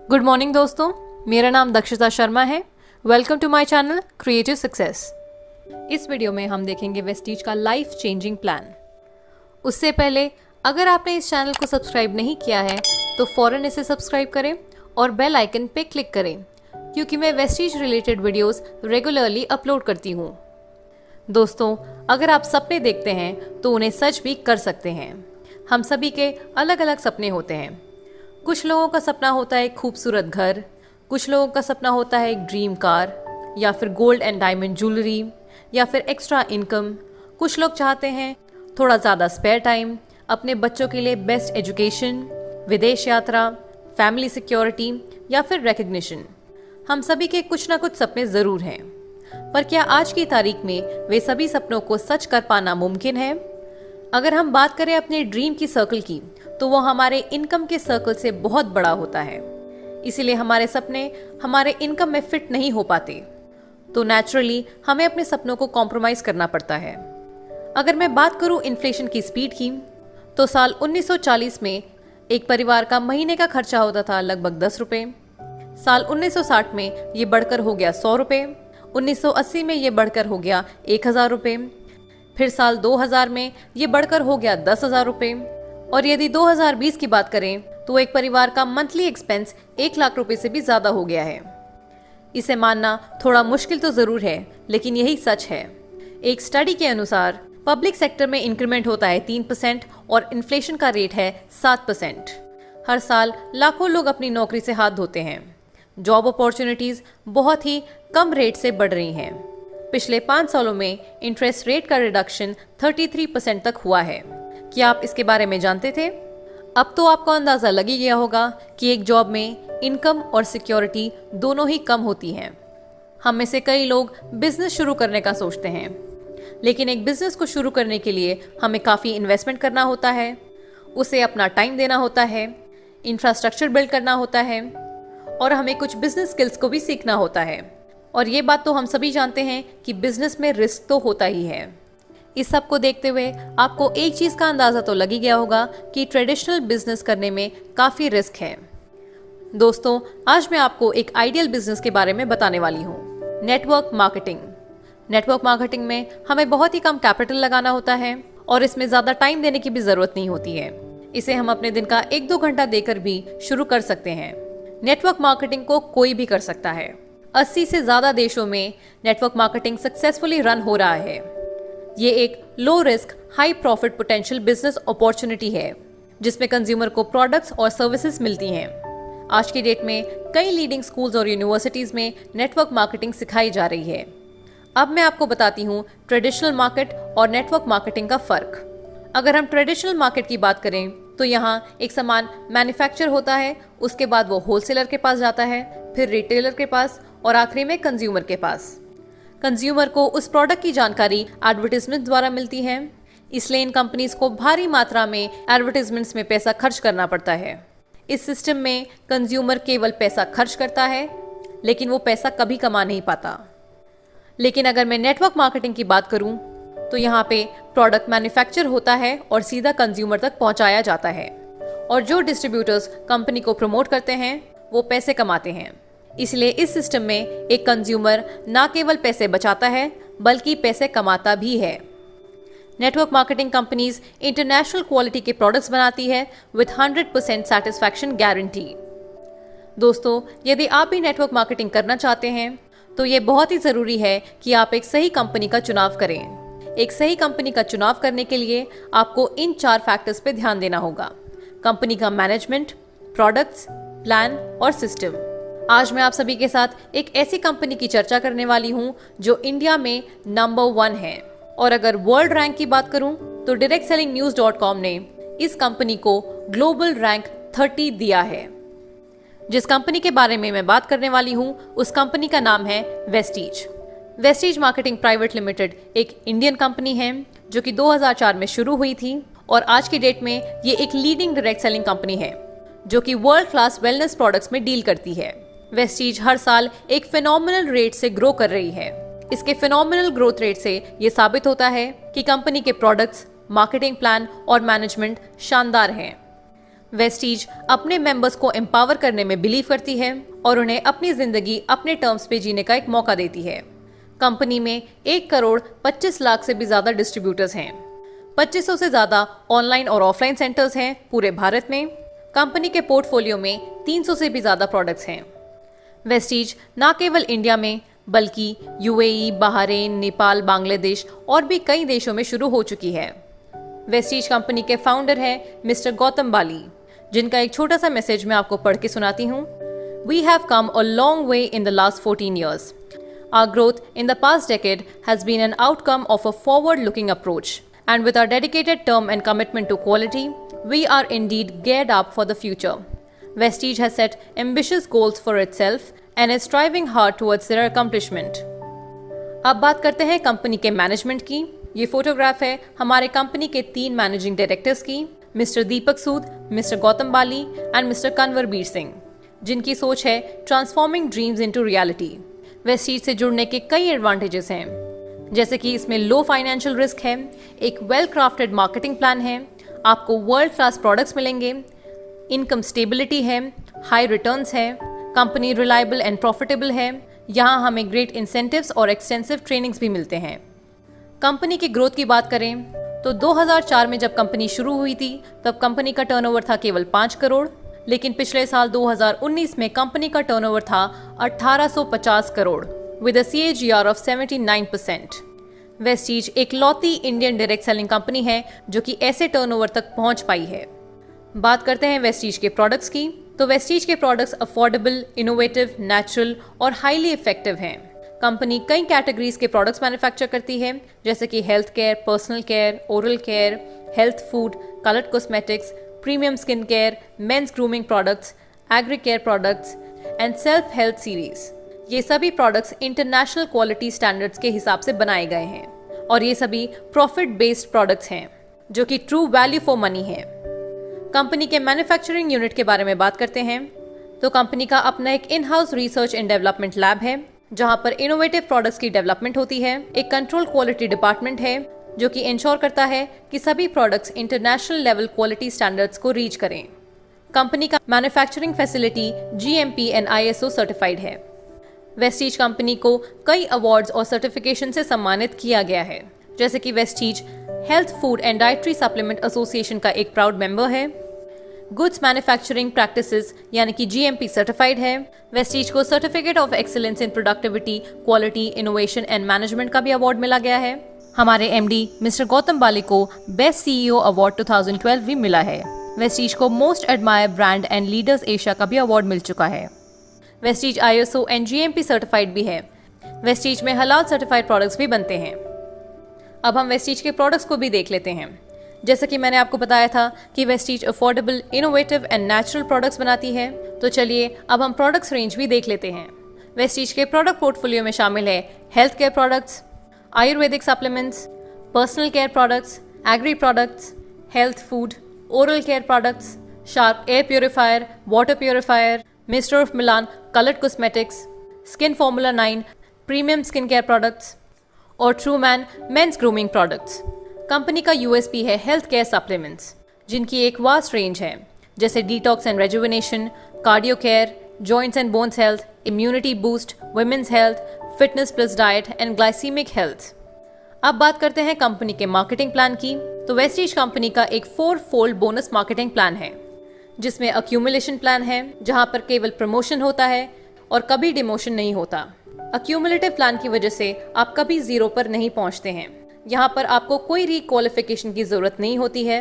Good morning दोस्तों, मेरा नाम दक्षिता शर्मा है। Welcome to my channel creative success. इस वीडियो में हम देखेंगे वेस्टीज का लाइफ चेंजिंग प्लान। उससे पहले अगर आपने इस चैनल को सब्सक्राइब नहीं किया है तो फ़ौरन इसे सब्सक्राइब करें और बेल आइकन पे क्लिक करें, क्योंकि मैं Vestige related videos regularly upload करती हूँ। दोस्तों, अगर आप सपने देखते हैं तो उन्हें सच भी कर सकते हैं। हम सभी के अलग अलग सपने होते हैं। कुछ लोगों का सपना होता है एक खूबसूरत घर, कुछ लोगों का सपना होता है एक ड्रीम कार या फिर गोल्ड एंड डायमंड ज्वेलरी या फिर एक्स्ट्रा इनकम। कुछ लोग चाहते हैं थोड़ा ज़्यादा स्पेयर टाइम, अपने बच्चों के लिए बेस्ट एजुकेशन, विदेश यात्रा, फैमिली सिक्योरिटी या फिर रिकग्निशन। हम सभी के कुछ ना कुछ सपने ज़रूर हैं, पर क्या आज की तारीख में वे सभी सपनों को सच कर पाना मुमकिन है? अगर हम बात करें अपने ड्रीम की सर्कल की, तो वो हमारे इनकम के सर्कल से बहुत बड़ा होता है। इसीलिए हमारे सपने हमारे इनकम में फिट नहीं हो पाते, तो नेचुरली हमें अपने सपनों को कॉम्प्रोमाइज करना पड़ता है। अगर मैं बात करूं इन्फ्लेशन की स्पीड की, तो साल 1940 में एक परिवार का महीने का खर्चा होता था लगभग 10 रुपए। साल 1960 में ये बढ़कर हो गया 100 रुपए, 1980 में ये बढ़कर हो गया 1000 रुपए, फिर साल 2000 में ये बढ़कर हो गया 10,000 रुपए, और यदि 2020 की बात करें तो एक परिवार का मंथली एक्सपेंस 1 लाख रुपए से भी ज्यादा हो गया है। इसे मानना थोड़ा मुश्किल तो जरूर है, लेकिन यही सच है। एक स्टडी के अनुसार पब्लिक सेक्टर में इंक्रीमेंट होता है 3% और इन्फ्लेशन का रेट है 7%। हर साल लाखों लोग अपनी नौकरी से हाथ धोते हैं। जॉब अपॉर्चुनिटीज बहुत ही कम रेट से बढ़ रही हैं। पिछले 5 सालों में इंटरेस्ट रेट का रिडक्शन 33% तक हुआ है। क्या आप इसके बारे में जानते थे? अब तो आपको अंदाजा लग ही गया होगा कि एक जॉब में इनकम और सिक्योरिटी दोनों ही कम होती हैं। हम में से कई लोग बिजनेस शुरू करने का सोचते हैं, लेकिन एक बिजनेस को शुरू करने के लिए हमें काफ़ी इन्वेस्टमेंट करना होता है, उसे अपना टाइम देना होता है, इंफ्रास्ट्रक्चर बिल्ड करना होता है और हमें कुछ बिजनेस स्किल्स को भी सीखना होता है। और ये बात तो हम सभी जानते हैं कि बिजनेस में रिस्क तो होता ही है। इस सब को देखते हुए आपको एक चीज का अंदाजा तो लग ही गया होगा कि ट्रेडिशनल बिजनेस करने में काफी रिस्क है। दोस्तों, आज मैं आपको एक आइडियल बिजनेस के बारे में बताने वाली हूँ, नेटवर्क मार्केटिंग। नेटवर्क मार्केटिंग में हमें बहुत ही कम कैपिटल लगाना होता है और इसमें ज्यादा टाइम देने की भी जरूरत नहीं होती है। इसे हम अपने दिन का 1-2 घंटा देकर भी शुरू कर सकते हैं। नेटवर्क मार्केटिंग को कोई भी कर सकता है। 80 से ज्यादा देशों में नेटवर्क मार्केटिंग सक्सेसफुली रन हो रहा है। ये एक low risk high profit potential business opportunity है, जिसमें कंज्यूमर को प्रोडक्ट्स और सर्विसेज मिलती हैं। आज की डेट में कई लीडिंग स्कूल्स और यूनिवर्सिटीज में नेटवर्क मार्केटिंग सिखाई जा रही है। अब मैं आपको बताती हूँ ट्रेडिशनल मार्केट और नेटवर्क मार्केटिंग का फर्क। अगर हम ट्रेडिशनल मार्केट की बात करें तो यहाँ एक सामान मैन्युफैक्चर होता है, उसके बाद वो होलसेलर के पास जाता है, फिर रिटेलर के पास और आखिरी में कंज्यूमर के पास। कंज्यूमर को उस प्रोडक्ट की जानकारी एडवर्टाइजमेंट द्वारा मिलती है, इसलिए इन कंपनीज को भारी मात्रा में एडवर्टाइजमेंट्स में पैसा खर्च करना पड़ता है। इस सिस्टम में कंज्यूमर केवल पैसा खर्च करता है, लेकिन वो पैसा कभी कमा नहीं पाता। लेकिन अगर मैं नेटवर्क मार्केटिंग की बात करूं तो यहाँ पे प्रोडक्ट मैन्युफैक्चर होता है और सीधा कंज्यूमर तक पहुंचाया जाता है, और जो डिस्ट्रीब्यूटर्स कंपनी को प्रमोट करते हैं वो पैसे कमाते हैं। इसलिए इस सिस्टम में एक कंज्यूमर ना केवल पैसे बचाता है बल्कि पैसे कमाता भी है। Network marketing companies international quality के प्रोडक्ट्स बनाती है विद 100% सेटिस्फैक्शन गारंटी। दोस्तों, यदि आप भी नेटवर्क मार्केटिंग करना चाहते हैं तो ये बहुत ही ज़रूरी है कि आप एक सही कंपनी का चुनाव करें। एक सही कंपनी का चुनाव करने के लिए आपको इन 4 फैक्टर्स पे ध्यान देना होगा: कंपनी का मैनेजमेंट, प्रोडक्ट्स, प्लान और सिस्टम। आज मैं आप सभी के साथ एक ऐसी कंपनी की चर्चा करने वाली हूं जो इंडिया में नंबर 1 है, और अगर वर्ल्ड रैंक की बात करूं तो directselling-news.com ने इस कंपनी को ग्लोबल रैंक 30 दिया है। जिस कंपनी के बारे में मैं बात करने वाली हूं उस कंपनी का नाम है Vestige. Vestige marketing private limited एक इंडियन कंपनी है जो कि 2004 में शुरू हुई थी, और आज की डेट में ये एक लीडिंग डायरेक्ट सेलिंग कंपनी है जो कि वर्ल्ड क्लास वेलनेस प्रोडक्ट्स में डील करती है। वेस्टीज हर साल एक फिनोमिनल रेट से ग्रो कर रही है। इसके फिनोमिनल ग्रोथ रेट से ये साबित होता है कि कंपनी के प्रोडक्ट्स, मार्केटिंग प्लान और मैनेजमेंट शानदार हैं। वेस्टीज अपने मेंबर्स को एम्पावर करने में बिलीव करती है और उन्हें अपनी जिंदगी अपने टर्म्स पे जीने का एक मौका देती है। कंपनी में 1 करोड़ 25 लाख से भी ज्यादा डिस्ट्रीब्यूटर्स हैं। 2500 से ज्यादा ऑनलाइन और ऑफलाइन सेंटर्स हैं पूरे भारत में। कंपनी के पोर्टफोलियो में 300 से भी ज्यादा प्रोडक्ट्स हैं। वेस्टीज न केवल इंडिया में बल्कि यूएई, बहरीन, नेपाल, बांग्लादेश और भी कई देशों में शुरू हो चुकी है। वेस्टीज कंपनी के फाउंडर हैं मिस्टर गौतम बाली, जिनका एक छोटा सा मैसेज मैं आपको पढ़ के सुनाती हूँ। We have come a long way in the last 14 years. Our growth in the past decade has been an outcome of a forward-looking approach. And with our dedicated term and commitment to quality, we are indeed geared up for the future. Vestige has set ambitious goals for itself and is striving hard towards their accomplishment. अब बात करते हैं company के management की। ये photograph है हमारे company के 3 मैनेजिंग डायरेक्टर्स की, mister Deepak Sood, mister Gautam Bali and mister Kanwarbir Singh, जिनकी सोच है transforming dreams into reality. Vestige से जुड़ने के कई एडवांटेजेस हैं, जैसे कि इसमें लो फाइनेंशियल रिस्क है, एक वेल क्राफ्टेड मार्केटिंग प्लान है, आपको वर्ल्ड क्लास प्रोडक्ट्स मिलेंगे, इनकम स्टेबिलिटी है, हाई रिटर्न्स है, कंपनी रिलायबल एंड प्रॉफिटेबल है, यहाँ हमें ग्रेट इंसेंटिव्स और एक्सटेंसिव ट्रेनिंग्स भी मिलते हैं। कंपनी की ग्रोथ की बात करें तो 2004 में जब कंपनी शुरू हुई थी तब कंपनी का टर्नओवर था केवल 5 करोड़, लेकिन पिछले साल 2019 में कंपनी का टर्नओवर था 1850 crore with a CAGR of 79%। Vestige एक लौती इंडियन डायरेक्ट सेलिंग कंपनी है जो कि ऐसे टर्नओवर तक पहुंच पाई है। बात करते हैं वेस्टीज के प्रोडक्ट्स की, तो वेस्टीज के प्रोडक्ट्स अफोर्डेबल, इनोवेटिव, नेचुरल और हाईली इफेक्टिव हैं। कंपनी कई कैटेगरीज के प्रोडक्ट्स मैन्युफैक्चर करती है, जैसे कि health care, personal care, oral care, health food, coloured cosmetics, premium skin care, men's grooming products, agri care products and self health series. ये सभी प्रोडक्ट्स इंटरनेशनल क्वालिटी स्टैंडर्ड्स के हिसाब से बनाए गए हैं और ये सभी प्रॉफिट बेस्ड प्रोडक्ट्स हैं जो कि ट्रू वैल्यू फॉर मनी है। कंपनी के मैन्युफैक्चरिंग यूनिट के बारे में बात करते हैं तो कंपनी का अपना एक in house research and development lab है जहां पर इनोवेटिव प्रोडक्ट्स की डेवलपमेंट होती है। एक कंट्रोल क्वालिटी डिपार्टमेंट है जो कि इंश्योर करता है कि सभी products international level quality standards को रीच करें। कंपनी का manufacturing facility GMP and ISO certified है। वेस्टीज कंपनी को कई अवार्ड्स और सर्टिफिकेशन से सम्मानित किया गया है, जैसे कि Vestige health food and dietary supplement association का एक प्राउड मेंबर है। गुड्स मैन्युफैक्चरिंग प्रैक्टिसेस यानी कि GMP सर्टिफाइड है। वेस्टीज को certificate of excellence in productivity, quality, innovation and management का भी अवार्ड मिला गया है। हमारे MD मिस्टर गौतम बाली को बेस्ट CEO अवार्ड 2012 भी मिला है। वेस्टीज को most admire brand and leaders Asia का भी अवार्ड मिल चुका है। Vestige ISO and GMP certified भी है। वेस्टीज में हलाल सर्टिफाइड प्रोडक्ट्स भी बनते हैं। अब हम वेस्टीज के प्रोडक्ट्स को भी देख लेते हैं। जैसा कि मैंने आपको बताया था कि Vestige affordable, innovative and natural products बनाती है, तो चलिए अब हम प्रोडक्ट्स रेंज भी देख लेते हैं। वेस्टीज के प्रोडक्ट पोर्टफोलियो में शामिल है health care products, ayurvedic supplements, personal care products, agri products, health food, oral care products, sharp air purifier, water purifier, mister of Milan coloured cosmetics, skin formula 9 premium skin care products और true man men's grooming products. Company का USP है health care supplements, जिनकी एक vast range है, जैसे detox and rejuvenation, cardio care, joints and bones health, immunity boost, women's health, fitness plus diet and glycaemic health. अब बात करते हैं कंपनी के मार्केटिंग प्लान की, तो वेस्टीज कंपनी का एक 4-फोल्ड बोनस मार्केटिंग प्लान है, जिसमें अक्यूमुलेशन प्लान है जहां पर केवल प्रमोशन होता है और कभी डिमोशन नहीं होता। अक्यूमुलेटिव प्लान की वजह से आप कभी जीरो पर नहीं पहुंचते हैं। यहाँ पर आपको कोई रिक्वालिफिकेशन की जरूरत नहीं होती है।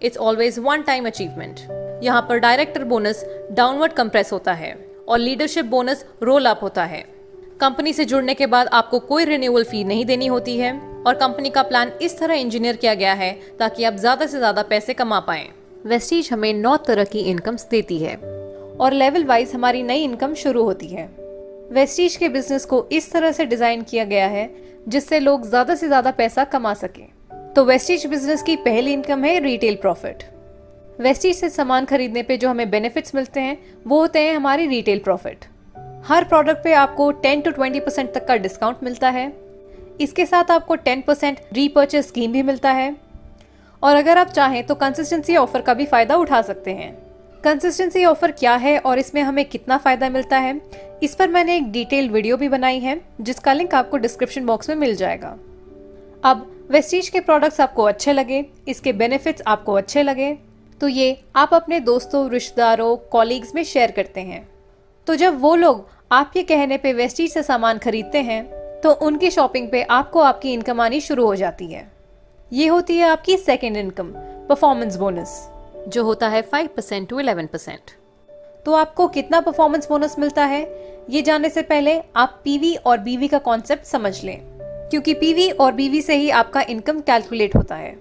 It's always one time achievement. यहाँ पर डायरेक्टर बोनस डाउनवर्ड कंप्रेस होता है और लीडरशिप बोनस रोल अप होता है। कंपनी से जुड़ने के बाद आपको कोई रिन्यूअल फी नहीं देनी होती है और कंपनी का प्लान इस तरह इंजीनियर किया गया है ताकि आप ज्यादा से ज्यादा पैसे कमा पाएं। वेस्टीज हमें 9 तरह की इनकम्स देती है और लेवल वाइज हमारी नई इनकम शुरू होती है। वेस्टीज के बिजनेस को इस तरह से डिजाइन किया गया है जिससे लोग ज्यादा से ज्यादा पैसा कमा सकें। तो वेस्टीज बिजनेस की पहली इनकम है रिटेल प्रॉफिट। वेस्टीज से सामान खरीदने पे जो हमें बेनिफिट्स मिलते हैं वो होते हैं हमारी रिटेल प्रॉफिट। हर प्रोडक्ट पे आपको 10 to 20% तक का डिस्काउंट मिलता है। इसके साथ आपको 10% रीपर्चेस स्कीम भी मिलता है और अगर आप चाहें तो कंसिस्टेंसी ऑफर का भी फायदा उठा सकते हैं। कंसिस्टेंसी ऑफर क्या है और इसमें हमें कितना फायदा मिलता है, इस पर मैंने एक डिटेल वीडियो भी बनाई है जिसका लिंक आपको डिस्क्रिप्शन बॉक्स में मिल जाएगा। अब वेस्टीज के प्रोडक्ट्स आपको अच्छे लगे, इसके बेनिफिट्स आपको अच्छे लगे, तो ये आप अपने दोस्तों, रिश्तेदारों, कॉलीग्स में शेयर करते हैं। तो जब वो लोग आपके कहने पे वेस्टीज से सामान खरीदते हैं तो उनकी शॉपिंग पे आपको आपकी इनकम आनी शुरू हो जाती है। ये होती है आपकी सेकेंड इनकम, परफॉर्मेंस बोनस, जो होता है 5% to 11%। तो आपको कितना परफॉर्मेंस बोनस मिलता है, ये जानने से पहले आप पीवी और बीवी का कॉन्सेप्ट समझ लें, क्योंकि पीवी और बीवी से ही आपका इनकम कैलकुलेट होता है।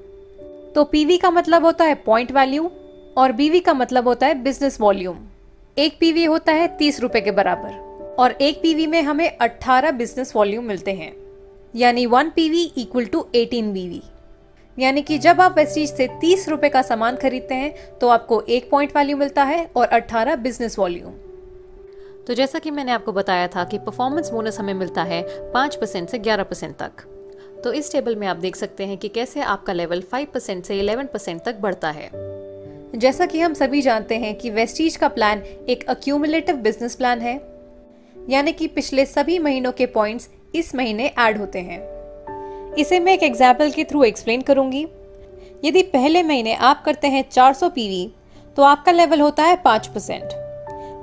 तो पीवी का मतलब होता है पॉइंट वैल्यू और बीवी का मतलब होता है बिजनेस वॉल्यूम। एक पीवी होता है 30 रुपए के बराबर और एक पीवी में हमें 18 बिजनेस वॉल्यूम मिलते हैं, यानी 1 पीवी इक्वल टू 18 बीवी। यानी कि जब आप वेस्टीज से 30 रुपए का सामान खरीदते हैं तो आपको 1 पॉइंट वैल्यू मिलता है और 18 बिजनेस वॉल्यूम। तो जैसा कि मैंने आपको बताया था कि परफॉर्मेंस बोनस हमें मिलता है 5% से 11% तक। तो इस टेबल में आप देख सकते हैं कि कैसे आपका लेवल 5% से 11% तक बढ़ता है। जैसा कि हम सभी जानते हैं कि वेस्टीज का प्लान एक अक्यूमुलेटिव बिजनेस प्लान है, यानी कि पिछले सभी महीनों के पॉइंट्स इस महीने ऐड होते हैं। इसे मैं एक एग्जाम्पल के थ्रू एक्सप्लेन करूंगी। यदि पहले महीने आप करते हैं 400 पीवी तो आपका लेवल होता है 5%।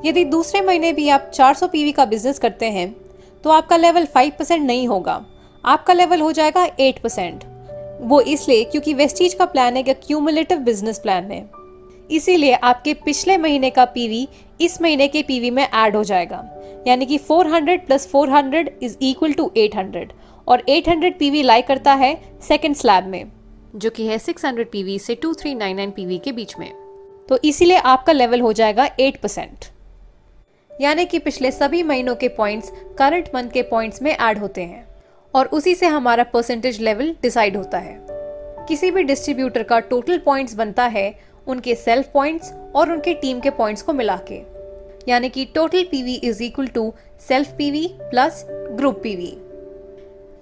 यदि दूसरे महीने भी आप 400 पीवी का बिजनेस करते हैं तो आपका लेवल 5% नहीं होगा, आपका लेवल हो जाएगा 8%। वो इसलिए क्योंकि वेस्टीज का प्लान एक क्यूमुलेटिव बिजनेस प्लान है, इसीलिए आपके पिछले महीने का पीवी इस महीने के पीवी में ऐड हो जाएगा, यानी कि 400 + 400 इज इक्वल टू 800 और 800 पीवी लाई करता है सेकंड स्लैब में, जो कि है 600 पीवी से 2399 पीवी के बीच में। तो इसीलिए आपका लेवल हो जाएगा 8%, यानी कि पिछले सभी महीनों के पॉइंट्स करंट मंथ के पॉइंट्स में ऐड होते हैं और उसी से हमारा परसेंटेज लेवल डिसाइड होता है। किसी भी डिस्ट्रीब्यूटर का टोटल पॉइंट्स बनता है उनके सेल्फ पॉइंट्स और उनके टीम के पॉइंट्स को मिला के, यानी कि total PV is equal to self PV plus group PV.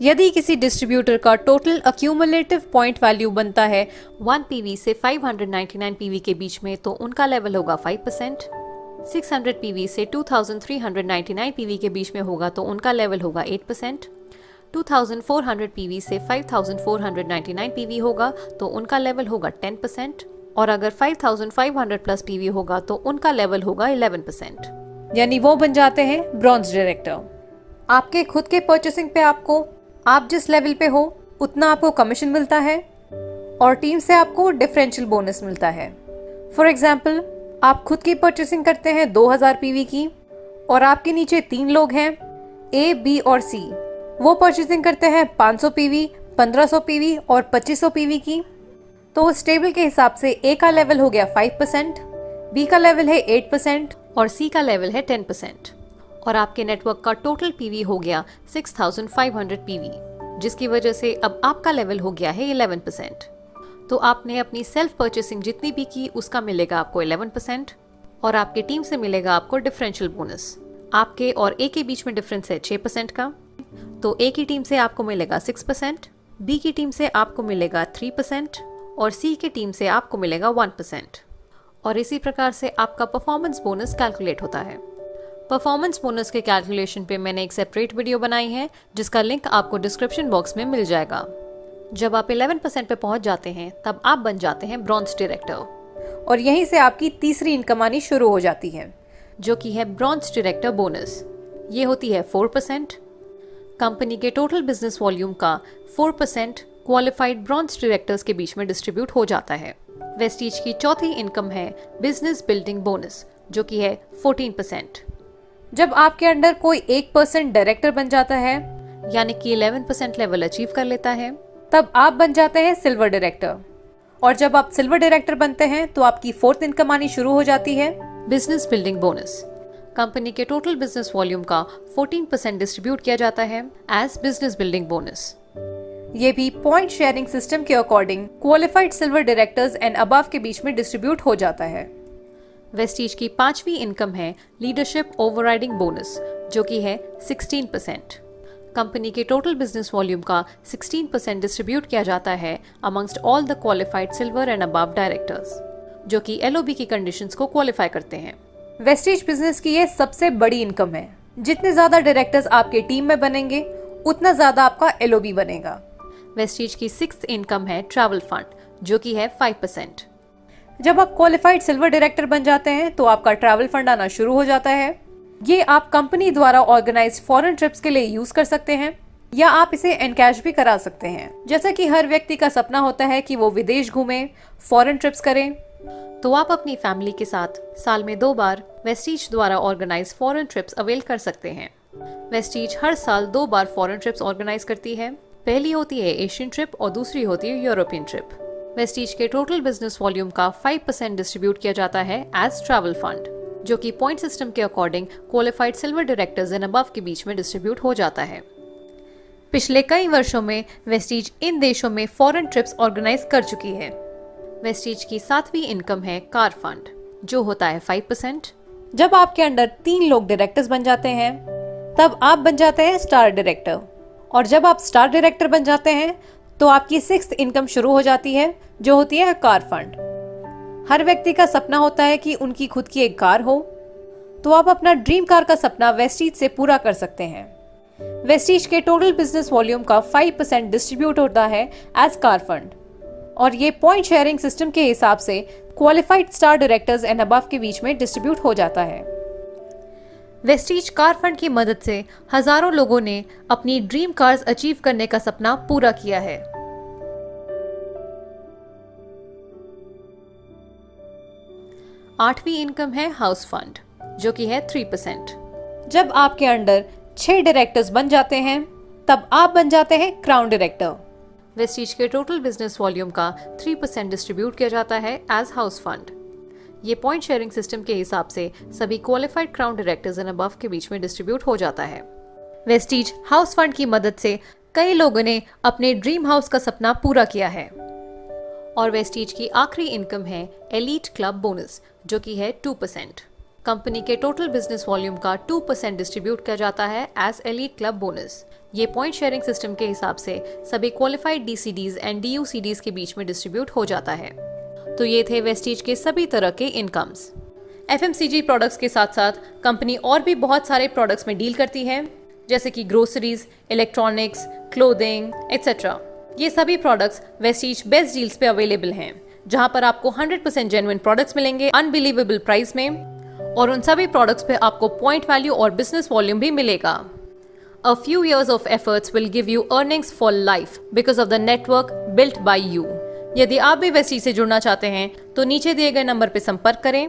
यदि किसी डिस्ट्रीब्यूटर का टोटल अक्यूमुलेटिव पॉइंट वैल्यू बनता है 1 पीवी से 599 पीवी के बीच में, तो उनका लेवल होगा 5%। 600 पीवी से 2399 पीवी के बीच में होगा तो उनका लेवल होगा 8%। 2400 पीवी से 5499 पीवी होगा तो उनका लेवल होगा 10%। और अगर 5500 प्लस पीवी होगा तो उनका लेवल होगा 11%, यानी वो बन जाते हैं ब्रॉन्ज डायरेक्टर। आपके खुद के परचेसिंग पे आप जिस लेवल पे हो उतना आपको कमीशन मिलता है और टीम से आपको डिफरेंशियल बोनस मिलता है। फॉर एग्जाम्पल, आप खुद की परचेसिंग करते हैं 2000 पीवी की और आपके नीचे 3 लोग हैं, ए, बी और सी। वो परचेसिंग करते हैं 500 पीवी, 1500 पीवी और 2500 पीवी की। तो उस टेबल के हिसाब से ए का लेवल हो गया 5%, बी का लेवल है 8% और सी का लेवल है 10%। और आपके नेटवर्क का टोटल पीवी हो गया 6500 पीवी, जिसकी वजह से अब आपका लेवल हो गया है 11%। तो आपने अपनी सेल्फ परचेसिंग जितनी भी की उसका मिलेगा आपको 11% और आपके टीम से मिलेगा आपको डिफरेंशियल बोनस। आपके और ए के बीच में डिफरेंस है 6% का, तो ए की टीम से आपको मिलेगा 6%, बी की टीम से आपको मिलेगा 3% और सी की टीम से आपको मिलेगा 1%। और इसी प्रकार से आपका परफॉर्मेंस बोनस कैलकुलेट होता है। परफॉर्मेंस बोनस के कैलकुलेशन पे मैंने एक सेपरेट वीडियो बनाई है जिसका लिंक आपको डिस्क्रिप्शन बॉक्स में मिल जाएगा। जब आप 11% पे पहुंच जाते हैं तब आप बन जाते हैं ब्रॉन्ज डायरेक्टर और यहीं से आपकी तीसरी इनकम आनी शुरू हो जाती है, जो कि है ब्रॉन्ज डायरेक्टर बोनस। ये होती है 4%। कंपनी के टोटल बिजनेस वॉल्यूम का 4% क्वालिफाइड ब्रॉन्ज डायरेक्टर्स के बीच में डिस्ट्रीब्यूट हो जाता है। वेस्टीज की चौथी इनकम है बिजनेस बिल्डिंग बोनस, जो कि है 14%। जब आपके अंडर कोई 1% डायरेक्टर बन जाता है, यानी कि 11% लेवल अचीव कर लेता है, तब आप बन जाते हैं सिल्वर डायरेक्टर। और जब आप सिल्वर डायरेक्टर बनते हैं तो आपकी 4th इनकम आनी शुरू हो जाती है बिजनेस बिल्डिंग बोनस। कंपनी के टोटल बिजनेस वॉल्यूम का 14% डिस्ट्रीब्यूट किया जाता है एज बिजनेस बिल्डिंग बोनस। ये भी पॉइंट शेयरिंग सिस्टम के according qualified silver directors and above के बीच में डिस्ट्रीब्यूट हो जाता है। वेस्टीज की 5वीं इनकम है लीडरशिप ओवरराइडिंग बोनस, जो कि है 16%। कंपनी के टोटल बिजनेस वॉल्यूम का 16% डिस्ट्रीब्यूट किया जाता है amongst all the qualified silver and above directors. जो कि LOB की कंडीशंस को क्वालिफाई करते हैं। वेस्टीज बिजनेस की ये सबसे बड़ी इनकम है। जितने ज्यादा डायरेक्टर्स आपके टीम में बनेंगे उतना ज्यादा आपका LOB बनेगा। वेस्टीज की 6th इनकम है ट्रैवल फंड, जो कि है 5%। जब आप क्वालिफाइड सिल्वर डायरेक्टर बन जाते हैं तो आपका ट्रैवल फंड आना शुरू हो जाता है। ये आप कंपनी द्वारा ऑर्गेनाइज फॉरेन ट्रिप्स के लिए यूज कर सकते हैं या आप इसे एनकैश भी करा सकते हैं। जैसा कि हर व्यक्ति का सपना होता है कि वो विदेश घूमे, फॉरेन ट्रिप्स करें, तो आप अपनी फैमिली के साथ साल में 2 बार वेस्टीज द्वारा ऑर्गेनाइज फॉरेन ट्रिप्स अवेल कर सकते हैं। वेस्टीज हर साल 2 बार फॉरेन ट्रिप्स ऑर्गेनाइज करती है। पहली होती है एशियन ट्रिप और दूसरी होती है यूरोपियन ट्रिप। वेस्टीज के टोटल बिजनेस वॉल्यूम का 5% डिस्ट्रीब्यूट किया जाता है एज ट्रैवल फंड, जो कि पॉइंट सिस्टम के according qualified silver directors and above के बीच में डिस्ट्रीब्यूट हो जाता है। पिछले कई वर्षों में वेस्टीज इन देशों में फॉरेन ट्रिप्स ऑर्गेनाइज कर चुकी है। वेस्टीज की 7वीं इनकम है कार फंड, जो होता है 5%। जब आपके अंडर 3 लोग डायरेक्टर्स बन जाते हैं तब आप बन जाते हैं स्टार डायरेक्टर, और जब आप स्टार डायरेक्टर बन जाते हैं तो आपकी 6th इनकम शुरू हो जाती है, जो होती है कार फंड। हर व्यक्ति का सपना होता है कि उनकी खुद की एक कार हो, तो आप अपना ड्रीम कार का सपना वेस्टीज से पूरा कर सकते हैं। वेस्टीज के टोटल बिजनेस वॉल्यूम का 5% डिस्ट्रीब्यूट होता है एज कार फंड, और ये पॉइंट शेयरिंग सिस्टम के हिसाब से qualified star directors and above के बीच में डिस्ट्रीब्यूट हो जाता है। वेस्टीज कार फंड की मदद से हजारों लोगों ने अपनी ड्रीम कार्स अचीव करने का सपना पूरा किया है। आठवीं इनकम है हाउस फंड, जो कि है 3%। जब आपके अंडर 6 डायरेक्टर्स बन जाते हैं तब आप बन जाते हैं क्राउन डायरेक्टर। वेस्टीज के टोटल बिजनेस वॉल्यूम का 3% डिस्ट्रीब्यूट किया जाता है एज हाउस फंड। ये पॉइंट शेयरिंग सिस्टम के हिसाब से सभी qualified crown directors and above के बीच में डिस्ट्रीब्यूट हो जाता है। वेस्टीज हाउस फंड की मदद से कई लोगों ने अपने ड्रीम हाउस का सपना पूरा किया है। और वेस्टीज की आखिरी इनकम है एलीट क्लब बोनस, जो कि है 2%। कंपनी के टोटल बिजनेस वॉल्यूम का 2% डिस्ट्रीब्यूट किया जाता है एज एलीट क्लब बोनस। ये पॉइंट शेयरिंग सिस्टम के हिसाब से सभी क्वालिफाइड DCDs एंड DUCDs के बीच में डिस्ट्रीब्यूट हो जाता है। तो ये थे वेस्टीज के सभी तरह के इनकम्स। FMCG प्रोडक्ट्स के साथ साथ कंपनी और भी बहुत सारे प्रोडक्ट्स में डील करती है, जैसे कि ग्रोसरीज, इलेक्ट्रॉनिक्स, क्लोथिंग एक्सेट्रा। ये सभी प्रोडक्ट्स वेस्टीज बेस्ट डील्स पे अवेलेबल हैं, जहां पर आपको 100% जेन्युइन प्रोडक्ट्स मिलेंगे अनबिलीवेबल प्राइस में, और उन सभी प्रोडक्ट्स पे आपको पॉइंट वैल्यू और बिजनेस वॉल्यूम भी मिलेगा। A few years of efforts will give you earnings for life because of the network built by you। यदि आप भी वेस्टीज से जुड़ना चाहते हैं तो नीचे दिए गए नंबर पर संपर्क करें।